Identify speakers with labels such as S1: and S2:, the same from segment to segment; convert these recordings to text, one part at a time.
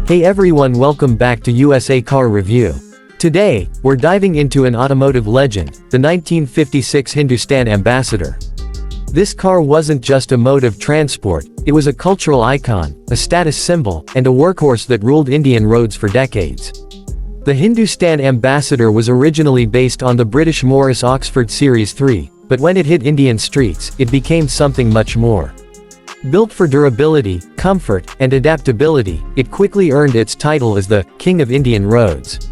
S1: Hey everyone, welcome back to USA Car Review. Today, we're diving into an automotive legend, the 1956 Hindustan Ambassador. This car wasn't just a mode of transport, it was a cultural icon, a status symbol, and a workhorse that ruled Indian roads for decades. The Hindustan Ambassador was originally based on the British Morris Oxford Series 3, but when it hit Indian streets, it became something much more. Built for durability, comfort, and adaptability, it quickly earned its title as the King of Indian Roads.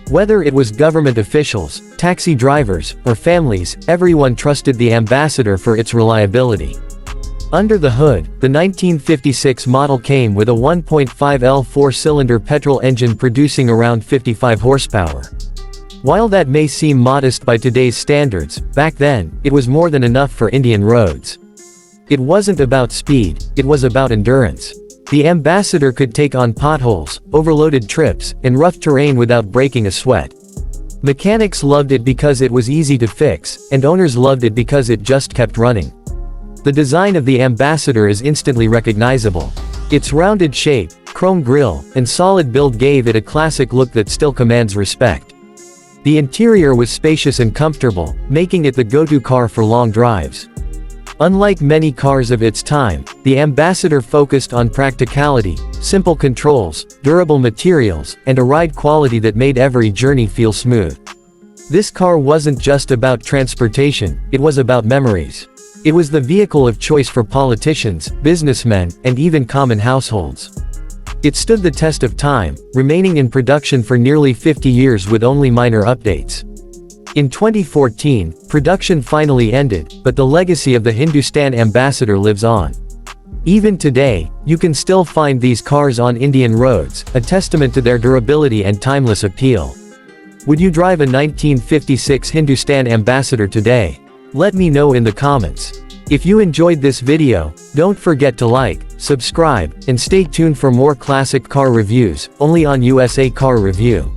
S1: Whether it was government officials, taxi drivers, or families, everyone trusted the Ambassador for its reliability. Under the hood, the 1956 model came with a 1.5L four-cylinder petrol engine producing around 55 horsepower. While that may seem modest by today's standards, back then, it was more than enough for Indian roads. It wasn't about speed, it was about endurance. The Ambassador could take on potholes, overloaded trips, and rough terrain without breaking a sweat. Mechanics loved it because it was easy to fix, and owners loved it because it just kept running. The design of the Ambassador is instantly recognizable. Its rounded shape, chrome grille, and solid build gave it a classic look that still commands respect. The interior was spacious and comfortable, making it the go-to car for long drives. Unlike many cars of its time, the Ambassador focused on practicality, simple controls, durable materials, and a ride quality that made every journey feel smooth. This car wasn't just about transportation, it was about memories. It was the vehicle of choice for politicians, businessmen, and even common households. It stood the test of time, remaining in production for nearly 50 years with only minor updates. In 2014, production finally ended, but the legacy of the Hindustan Ambassador lives on. Even today, you can still find these cars on Indian roads, a testament to their durability and timeless appeal. Would you drive a 1956 Hindustan Ambassador today? Let me know in the comments. If you enjoyed this video, don't forget to like, subscribe, and stay tuned for more classic car reviews, only on USA Car Review.